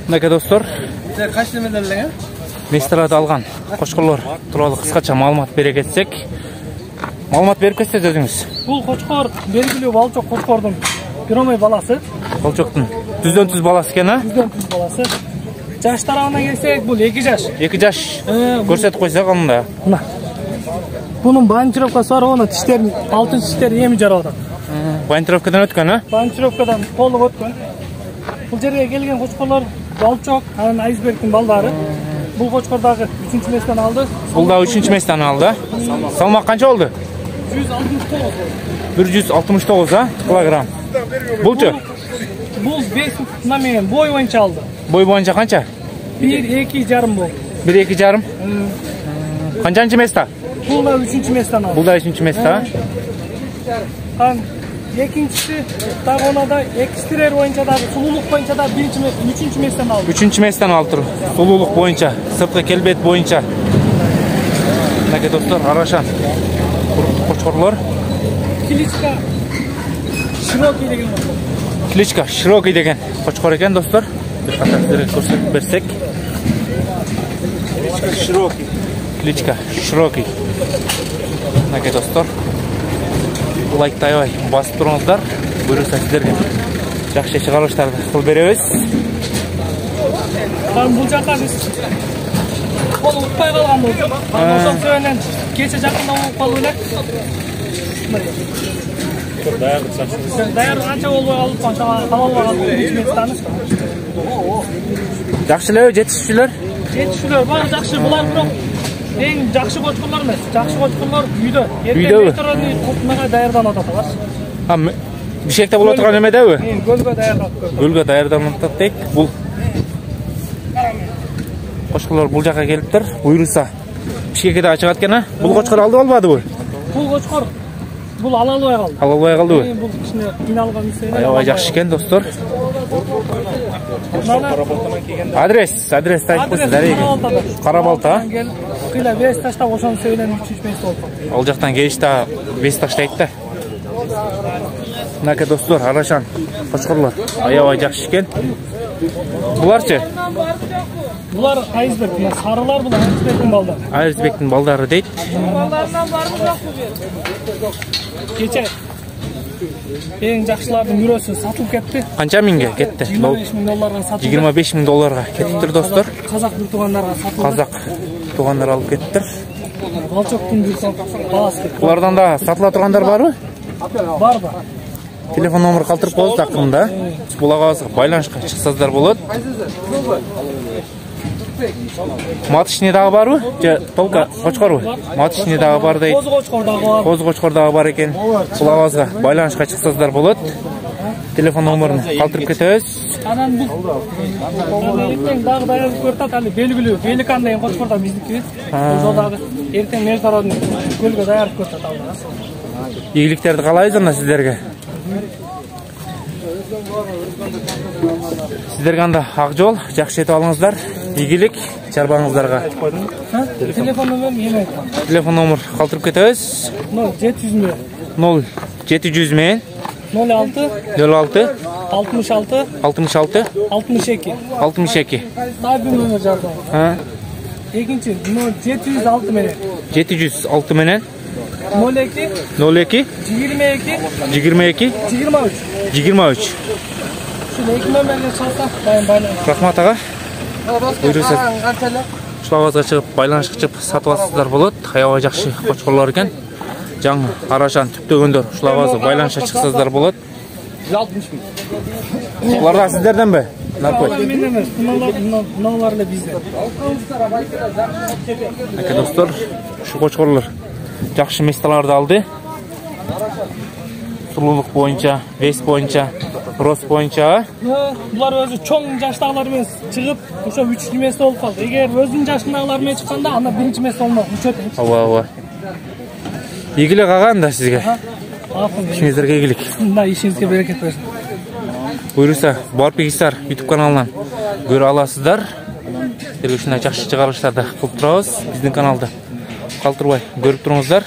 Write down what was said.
Мынакей достор, Kaç demelerle? Месторада алған қошқырлар туралы қысқаша маалымат бере кетсек. Маалымат беріп кетсеңіз өзіңіз. Бұл қошқор белгілі балчоқ қошқордың пиромай баласы. Балчоқтың түзден түз баласы екен, а? Түзден түз баласы. Жаш тарауына келсек, бұл 2 жаш. 2 жаш. Көрсетіп қойсақ онда. Мына. Бұның банчировкасы бар, оны тіштерін, алтын тіштері емі жаралды. Банчировкадан өткен, а? Банчировкадан толық өткен. Бұл жерге келген қошқорлар балчоқ, айсбергтің балдары. Бұл қошқордағы 3-ші местен алды. Бұл да 3-ші местен алды. Салмақ қанша oldu? 169, а? Килограмм. Бұлчы? Бұл 5 мен бой бойынша алды. Бой бойынша қанша? 1-2 жарым бол. 1-2 жарым? Қаншаншы места? Бұл да 3-ші местен алды. Бұл да 3-ші места. Екіншісі тағы ona da ekstrer бойынша да, сұлулық бойынша да 3-ші местен алды. 3-ші местен алды. Сұлулық бойынша, сыртқы келбет бойынша. Мынакей достар, арашан қошқорлар. Кличка широкий деген қошқор. Кличка широкий деген қошқор екен, достар. Bir қатар сіздерге көрсетіп берсек. Кличка широкий. Мынакей достар. Лайктай ой, басып тұрыңыздар. Бұйырса сіздерге жақсы шығарылыштарды қыл береміз. Бұл жаққа біз қол ұтпай қалған бұл. Осы сөйінен кеше жақында олып қалу өлек. Даяр қанша олбай қалып қанша қалауға қалып жетістаны. Жақшылығы жетістішілер? Жетістішілер бар жақсы бұлар бірақ ең жақсы қошқырлар емес. Жақсы қошқырлар үйді. Үйді өй? Құтынаға даярдан ататылар. Бішекте бұл отырған өмеде өй? Гөлге даярдан. Гөлге даярдан атат дейік. Бұл қошқырлар бұл жаққа келіп тұр. Бұйырса Бішекеде ашық аткен, бұл қошқыр алды албады бұл? Бұл қошқыр бұл алалбай қалды. Алалбай қалды бұл? Бұл ішіне қиналған місейді. Аябай жақсы екен, достар. Адрес айтып қойсыз, әреге. Қарабалта. Қила 5 ташта ошаны сөйлен 3-5 болды. Ол жақтан келішті 5 ташта айтты. Мынакей достар, арашан қошқырлар. Аябай жақсы екен. Бұлар ше? Бұлар айсберг, сарылар бұл айсбергтің балдары. Айсбергтің балдары дейді. Балдарынан бар бұл жоқ бұл бер. Кеше ең жақшылардың бюросы сатылып кетті. Қанша минге кетті? $25,000 сатылды. $25,000 кетті, достар. Қазақ бір туғандарға сатылды. Қазақ туғандар алып кетті. Балчоқтың бір баласы кетті. Бұлардан да сатыла тұрғандар бар ма? Бар. Телефон номер қалтырып қойыз тақымда. Бұлаға байланышқа шықсаздар болады. Матышнедағы бар ма? Толқа қошқар ма? Матышнедағы бар дейді. Қозы қошқардағы бар екен. Бұлағазға байланышқа шықсаздар болады. Телефон номерін қалтырып кетеміз. Анан бұл ертең дағы даярып көртат, әлі белгілі великан деген қошқарда біздікі. Бұл жолдағы ертең международный көлге даярып көртат алды. Игіліктерді қалайыз онда сіздерге? Сіздерге анда ақ жол, жақсы етіп алыңыздар. Игілік шарбаңыздарға. Телефон номер ең айтқан. Телефон номер қалтырып кетеміз. 0700 мен. 0700 мен. 06 66 66 62. Daha bir numara жаздым. Екінші 706 менен. 706 менен. 02 22 23 Şöyle iki nömerle çalsam байланыс. Рахмат аға. Бұйырса Шылауазға шығып, байланышқа шығып сатып алсыздар болады. Аябай жақсы қошқырлар екен. Жаңы арашан түптөгөндөр Шылауазға байланышқа шықсыздар болады. 60.000. Бұлар да сіздерден бе? Мен емес, мыналар да бізден. Достар, шу қошқырлар жақсы месталарды алды. Сұлулық бойынша, вес бойынша, рост бойынша. Бұлар өзі чоң жаштағылармен шығып, ошо 3-ші месте болып қалды. Егер өзінің жашындағылармен шыққанда, ана 1-ші месте болмақ, 3 өтен. Ава. Игілік аған да сізге. İşinizlerге игілік. İşinizге берекет берсін. Бұйырса, Барпегистар YouTube каналынан көре аласыздар. Сіздерге жақсы шығарылыштарды қылып тұрамыз. Біздің каналды қалтырбай көріп тұрыңыздар.